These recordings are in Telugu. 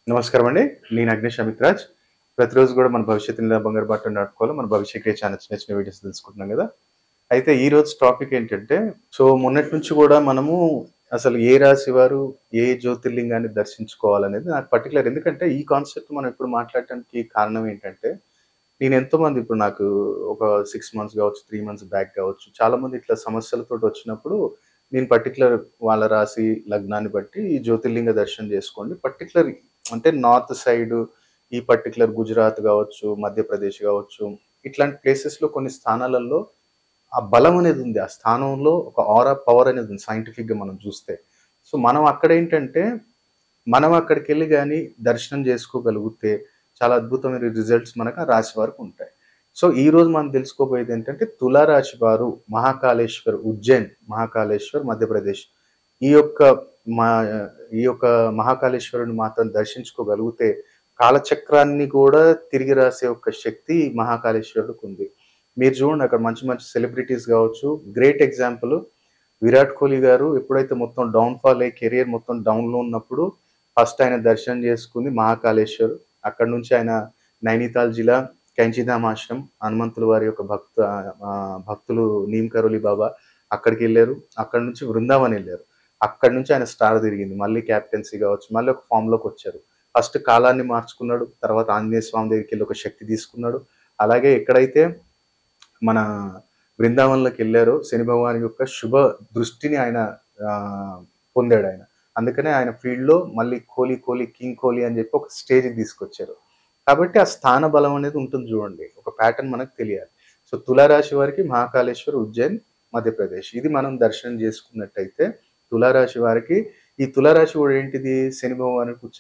నమస్కారం అండి. నేను అగ్నేష్ అమిత్రాజ్. ప్రతిరోజు గూడా మన భవిష్యత్తుని ఎలా బంగారు బాటలో నడుపుకోవాలో మన భవిష్య క్రియ ఛానల్ చిన్న చిన్న వీడియోస్ తెలుసుకుంటున్నాం గదా! అయితే ఈరోజు టాపిక్ ఏంటంటే, మొన్నటి నుంచి గూడా మనము అసలు ఏ రాశి వారు ఏ జ్యోతిర్లింగాన్ని దర్శించుకోవాలనేది నాకు పర్టిక్యులర్ ఎందుకంటే ఈ కాన్సెప్ట్ మనం ఇప్పుడు మాట్లాడటానికి కారణం ఏంటంటే, నేను ఎంతోమంది ఇప్పుడు నాకు ఒక 6 మంత్స్ గావచ్చు, 3 మంత్స్ బ్యాక్ గావచ్చు, చాలామంది ఇట్లా సమస్యలతోటి వచ్చినప్పుడు నేను పర్టిక్యులర్ వాళ్ళ రాశి, లగ్నాన్ని బట్టి ఈ జ్యోతిర్లింగ దర్శనం జేసుకోండి. పర్టిక్యులర్ అంటే నార్త్ సైడు ఈ పర్టిక్యులర్ గుజరాత్ గావచ్చు, మధ్యప్రదేశ్ గావచ్చు, ఇట్లాంటి ప్లేసెస్‌లో కొన్ని స్థానాలలో ఆ బలం అనేది ఉంది. ఆ స్థానంలో ఒక ఆరా పవర్ అనేది ఉంది సైంటిఫిక్‌గా మనం చూస్తే. మనం అక్కడేంటంటే, మనం అక్కడికెళ్ళి గాని దర్శనం చేసుకోగలిగితే చాలా అద్భుతమైన రిజల్ట్స్ మనకు ఆ రాశి వారికుంటాయి. ఈరోజు మనం తెలుసుకోబోయేదేంటంటే తులారాశి వారు మహాకాళేశ్వర్, ఉజ్జయిన్, మహాకాళేశ్వర్ మధ్యప్రదేశ్ ఈ యొక్క మా ఈ యొక్క మహాకాళేశ్వరుని మాత్రం దర్శించుకోగలిగితే కాలచక్రాన్ని కూడా తిరిగి రాసే ఒక శక్తి మహాకాళేశ్వరుడికుంది. మీరు చూడండి అక్కడ మంచి మంచి సెలబ్రిటీస్ గావచ్చు. గ్రేట్ ఎగ్జాంపుల్ విరాట్ కోహ్లీ గారు ఎప్పుడైతే మొత్తం డౌన్‌ఫాల్ అయ్యి కెరియర్ మొత్తం డౌన్‌లో ఉన్నప్పుడు ఫస్ట్ ఆయన దర్శనం చేసుకుంది మహాకాళేశ్వర్. అక్కడి నుంచి ఆయన నైనితాల్ జిల్లా కెంచిధామ్ ఆశ్రమం హనుమంతుల వారి యొక్క భక్తులు నీమ్ కరోలి బాబా అక్కడికెళ్లారు. అక్కడి నుంచి బృందావన్ ఎళ్లారు. అక్కడి నుంచి ఆయన స్టార్ తిరిగింది. మళ్ళీ కెప్టెన్సీ గావచ్చు, మళ్ళీ ఒక ఫామ్‌లోకొచ్చారు. ఫస్ట్ కాలాన్ని మార్చుకున్నాడు. తర్వాత ఆంజనేయ స్వామి దగ్గరికెళ్లి ఒక శక్తి తీసుకున్నాడు. అలాగే ఎక్కడైతే మన బృందావనంలోకెళ్లారో శని భగవాన్ యొక్క శుభ దృష్టిని ఆయన ఆహ్, పొందాడాయన. అందుకనే ఆయన ఫీల్డ్‌లో మళ్ళీ కోహ్లీ, కోహ్లీ, కింగ్ కోహ్లీ అని చెప్పి ఒక స్టేజ్‌కి తీసుకొచ్చారు. కాబట్టి ఆ స్థాన బలం అనేది ఉంటుంది చూడండి. ఒక ప్యాటర్న్ మనకు తెలియాలి. తులారాశి వారికి మహాకాళేశ్వర్, ఉజ్జయిన్, మధ్యప్రదేశ్ ఇది మనం దర్శనం చేసుకున్నట్టయితే తులారాశి వారికి ఈ తులారాశి కూడా ఏంటిది శని భగవానుడికి ఉచ్చ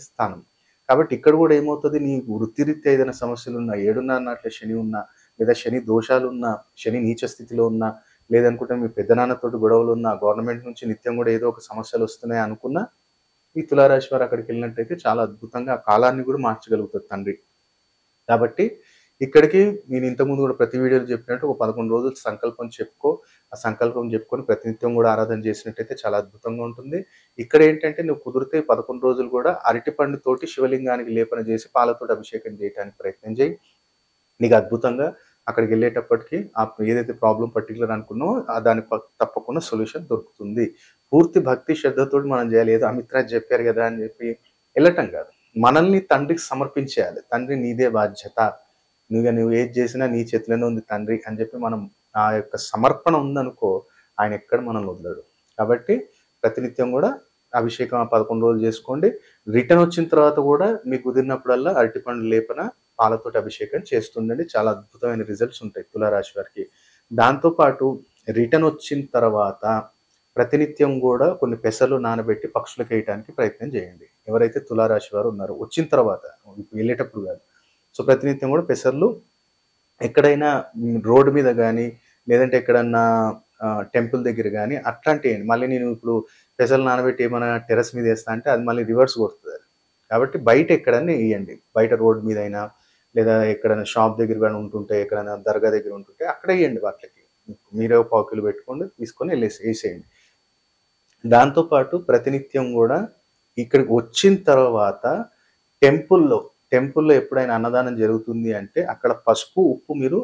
స్థానం. కాబట్టి ఇక్కడ కూడా ఏమవుతది నీ వృత్తిరీత్యా ఏదైనా సమస్యలున్నా, 7:30 నాట్ల శని ఉన్నా లేదా శని దోషాలున్నా, శని నీచ స్థితిలో ఉన్నా, లేదనుకుంటే మీ పెద్దనాన్నతోటి గొడవలున్నా, గవర్నమెంట్ నుంచి నిత్యం గూడా ఏదో ఒక సమస్యలొస్తున్నాయి అనుకున్నా, ఈ తులారాశి వారు అక్కడికెళ్ళినట్టయితే చాలా అద్భుతంగా ఆ కాలాన్ని గూడా మార్చగలుగుతాడు తండ్రి. కాబట్టి ఇక్కడికి నేను ఇంతకుముందు గూడా ప్రతి వీడియోలో చెప్పినట్టు ఒక 11 రోజులు సంకల్పం చెప్పుకో. ఆ సంకల్పం చెప్పుకొని ప్రతినిత్యం గూడా ఆరాధన చేసినట్టయితే చాలా అద్భుతంగా ఉంటుంది. ఇక్కడేంటంటే నువ్వు కుదిరితే 11 రోజులు గూడా అరటిపండుతోటి శివలింగానికి లేపన చేసి పాలతోటి అభిషేకం చేయటానికి ప్రయత్నం చేయి. నీకు అద్భుతంగా అక్కడికెళ్ళేటప్పటికి ఏదైతే ప్రాబ్లమ్ పర్టిక్యులర్ అనుకున్నావో దానికి తప్పకుండా సొల్యూషన్ దొరుకుతుంది. పూర్తి భక్తి శ్రద్ధతోటి మనం జేయాలి. ఏదో అమిత్రాజ్ జెప్పారు గదా! అని జెప్పి ఎళ్ళటం గాదు. మనల్ని తండ్రికి సమర్పించేయాలి. తండ్రి నీదే బాధ్యత. నువ్వు ఏది జేసినా నీ చేతిలోనే ఉంది తండ్రి అని జెప్పి మనం ఆ యొక్క సమర్పణ ఉందనుకో ఆయన ఎక్కడ మనల్ని వదలడు. కాబట్టి ప్రతినిత్యం గూడా అభిషేకం ఆ 11 రోజులు జేసుకోండి. రిటర్న్ వచ్చిన తర్వాత గూడా మీకు కుదిరినప్పుడల్లా అరటిపండు లేపన పాలతోటి అభిషేకం చేస్తుండండి. చాలా అద్భుతమైన రిజల్ట్స్ ఉంటాయి తులారాశి వారికి. దాంతో పాటు రిటర్న్ వచ్చిన తర్వాత ప్రతినిత్యం గూడా కొన్ని పెసలు నానబెట్టి పక్షులకేయటానికి ప్రయత్నం చేయండి. ఎవరైతే తులారాశి వారు ఉన్నారో వచ్చిన తర్వాత వెళ్ళేటప్పుడు గాదు. ప్రతినిత్యం గూడా పెసర్లు ఎక్కడైనా రోడ్డు మీద గాని, లేదంటే ఎక్కడన్నా టెంపుల్ దగ్గర గాని అట్లాంటియేయండి. మళ్ళీ నేను ఇప్పుడు పెసలు నానబెట్టి ఏమన్నా టెర్రస్ మీద ఏస్తా అంటే అది మళ్ళీ రివర్స్ కొడతదది. కాబట్టి బయట ఎక్కడన్నా ఎయ్యండి. బయట రోడ్ మీదైనా, లేదా ఎక్కడైనా షాప్ దగ్గర గాని ఉంటుంటే, ఎక్కడైనా దర్గా దగ్గర ఉంటుంటే అక్కడ ఎయ్యండి వాటిలకి. మీరే ఒక పావు కిలో పెట్టుకోండి, తీసుకొని ఏసేయండి. దాంతో పాటు ప్రతినిత్యం గూడా ఇక్కడికి వచ్చిన తర్వాత టెంపుల్‌లో, టెంపుల్‌లో ఎప్పుడైనా అన్నదానం జరుగుతుంది అంటే అక్కడ పసుపు, ఉప్పు మీరు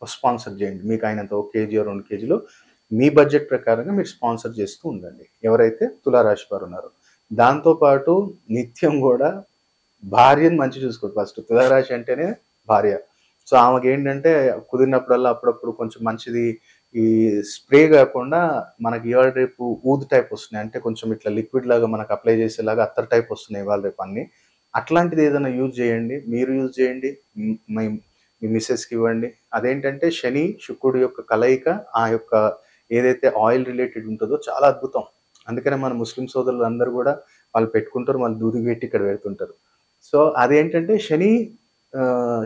స్పాన్సర్ జేయండి. మీకయినంత ఒక కేజీ, 2 కేజీలు మీ బడ్జెట్ ప్రకారంగా మీరు స్పాన్సర్ చేస్తూ ఉండండి. ఎవరైతే తులారాశి వారున్నారో. దాంతో పాటు నిత్యం గూడా భార్యని మంచిగా చూసుకోవాలి ఫస్ట్. తులారాశి అంటేనే భార్య. ఆమెకేంటంటే కుదిరినప్పుడల్లా అప్పుడప్పుడు కొంచెం మంచిది ఈ స్ప్రే గాకుండా మనకి ఇవాళ రేపు ఊదు టైప్ వస్తున్నాయి. అంటే కొంచెం ఇట్లా లిక్విడ్ లాగా మనకు అప్లై చేసేలాగా అత్తరు టైప్ వస్తున్నాయి ఇవాళ రేపు అన్నీ. అట్లాంటిది ఏదైనా యూజ్ చేయండి. మీరు యూజ్ చేయండి. హ్మ్. మీ మిసెస్‌కి ఇవ్వండి. అదేంటంటే శని, శుక్రుడు యొక్క కలయిక ఆ యొక్క ఏదైతే ఆయిల్ రిలేటెడ్ ఉంటదో చాలా అద్భుతం. అందుకనే మన ముస్లిం సోదరులందరూ గూడా వాళ్ళు పెట్టుకుంటారు. మళ్ళీ దూదికి పెట్టి ఇక్కడ పెడుతుంటారు. అదేంటంటే శని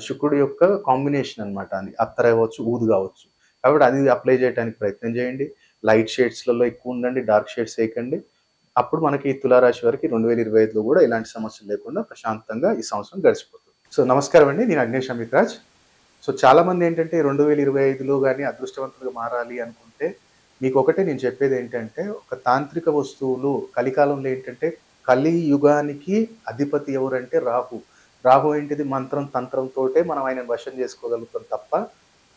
శుక్రుడు యొక్క కాంబినేషన్ అన్నమాట అది. అత్తర్ అవ్వచ్చు, ఊదు గావచ్చు. కాబట్టి అది అప్లై చేయడానికి ప్రయత్నం చేయండి. లైట్ షేడ్స్‌లలో ఎక్కువ ఉండండి. డార్క్ షేడ్స్ ఏయకండి. అప్పుడు మనకి తులారాశి వారికి 2025లో గూడా ఎలాంటి సమస్యలు లేకుండా ప్రశాంతంగా ఈ సంవత్సరం గడిచిపోతుంది. నమస్కారం అండి. నేను అగ్నేష్ అమిత్రాజ్. చాలామంది ఏంటంటే 2025లో గాని అదృష్టవంతులుగా మారాలి అనుకుంటే మీకొకటే నేను చెప్పేదేంటంటే ఒక తాంత్రిక వస్తువులు కలికాలంలో ఏంటంటే కలియుగానికి అధిపతి ఎవరంటే రాహు. రాహు ఏంటిది మంత్రం, తంత్రంతోటే మనం ఆయనను వశం చేసుకోగలుగుతాం తప్ప,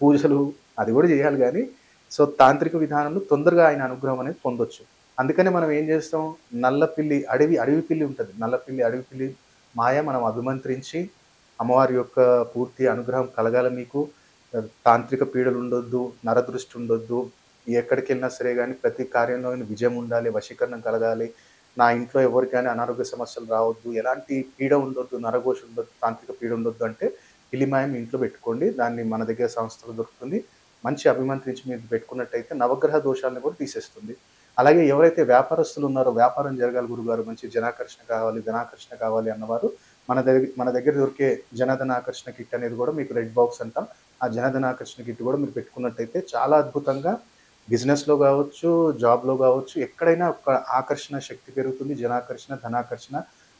పూజలు అది గూడా జేయాలి గానీ, సో, తాంత్రిక విధానంలో తొందరగా ఆయన అనుగ్రహం అనేది పొందొచ్చు. అందుకనే మనం ఏం జేస్తాం, నల్ల పిల్లి అడవి పిల్లి ఉంటది. నల్ల పిల్లి, అడవి పిల్లి మాయ మనం అభిమంత్రించి, అమ్మవారి యొక్క పూర్తి అనుగ్రహం కలగాలి మీకు. తాంత్రిక పీడలుండొద్దు, నరదృష్టి ఉండొద్దు. ఎక్కడికెళ్ళినా సరే గానీ ప్రతి కార్యంలోను విజయం ఉండాలి, వశీకరణం కలగాలి. నా ఇంట్లో ఎవరికి గాని అనారోగ్య సమస్యలు రావద్దు, ఎలాంటి పీడ ఉండొద్దు, నరఘోష ఉండొద్దు, తాంత్రిక పీడ ఉండొద్దు అంటే పిల్లిమాయం మీ ఇంట్లో పెట్టుకోండి. దాన్ని మన దగ్గర సంస్థలో దొరుకుతుంది. మంచి అభిమంత్రించి మీరు పెట్టుకున్నట్టయితే నవగ్రహ దోషాలను కూడా తీసేస్తుంది. అలాగే ఎవరైతే వ్యాపారస్తులు ఉన్నారో వ్యాపారం జరగాలి గురుగారు, మంచి జనాకర్షణ కావాలి, ధనాకర్షణ కావాలి అన్నవారు మన దగ్గర దొరికే జనధనాకర్షణ కిట్ అనేది కూడా మీకు రెడ్ బాక్స్ అంటాం. ఆ జనధనాకర్షణ కిట్ కూడా మీరు పెట్టుకున్నట్టయితే చాలా అద్భుతంగా బిజినెస్‌లో గావచ్చు, జాబ్‌లో గావచ్చు, ఎక్కడైనా ఒక ఆకర్షణ శక్తి పెరుగుతుంది. జనాకర్షణ, ధనాకర్షణ,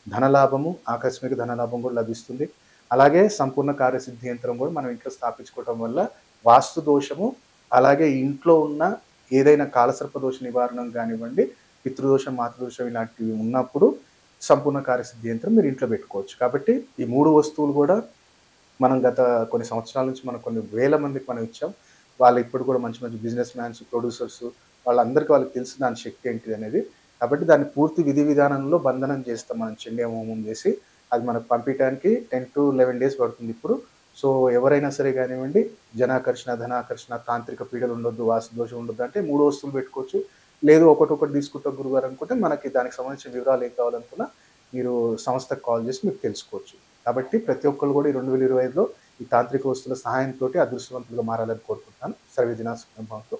ధనలాభము, ఆకస్మిక ధనలాభం గూడా లభిస్తుంది. అలాగే సంపూర్ణ కార్యసిద్ధి యంత్రం గూడా మనం ఇంట్లో స్థాపించుకోవటం వల్ల వాస్తు దోషము, అలాగే ఇంట్లో ఉన్న ఏదైనా కాలసర్ప దోష నివారణం గానివ్వండి, పితృదోషం, మాతృదోషం ఇలాంటివి ఉన్నప్పుడు సంపూర్ణ కార్యసిద్ధి యంత్రం మీరు ఇంట్లో పెట్టుకోవచ్చు. కాబట్టి ఈ 3 వస్తువులు గూడా మనం గత కొన్ని సంవత్సరాల నుంచి మనం కొన్ని వేల మందికి మనం ఇచ్చాం. వాళ్ళు ఇప్పుడు కూడా మంచి మంచి బిజినెస్ మ్యాన్స్, ప్రొడ్యూసర్స్ వాళ్ళకి తెలుసు దాని శక్తి ఏంటిదనేది. కాబట్టి దాన్ని పూర్తి విధి విధానంలో బంధనం చేస్తాం మనం చండీ హోమం చేసి. అది మనకు పంపియటానికి 10-11 డేస్ పడుతుంది ఇప్పుడు. సో, ఎవరైనా సరే గానివ్వండి, జనాకర్షణ, ధనాకర్షణ, తాంత్రిక పీడలు ఉండొద్దు, వాస్తు దోషం ఉండొద్దు అంటే 3 వస్తువులు పెట్టుకోవచ్చు. లేదు ఒకటొకటి తీసుకుంటాం గురుగారు అనుకుంటే మనకి దానికి సంబంధించిన వివరాలు ఏం కావాలనుకున్నా మీరు సంస్థకు కాల్ చేసి మీకు తెలుసుకోవచ్చు. కాబట్టి ప్రతి ఒక్కళ్ళు కూడా ఈ 2025లో ఈ తాంత్రిక వస్తువుల సహాయంతోటి అదృష్టవంతులుగా మారాలని కోరుకుంటున్నాను. సర్వే జనా సుఖినో భవంతు.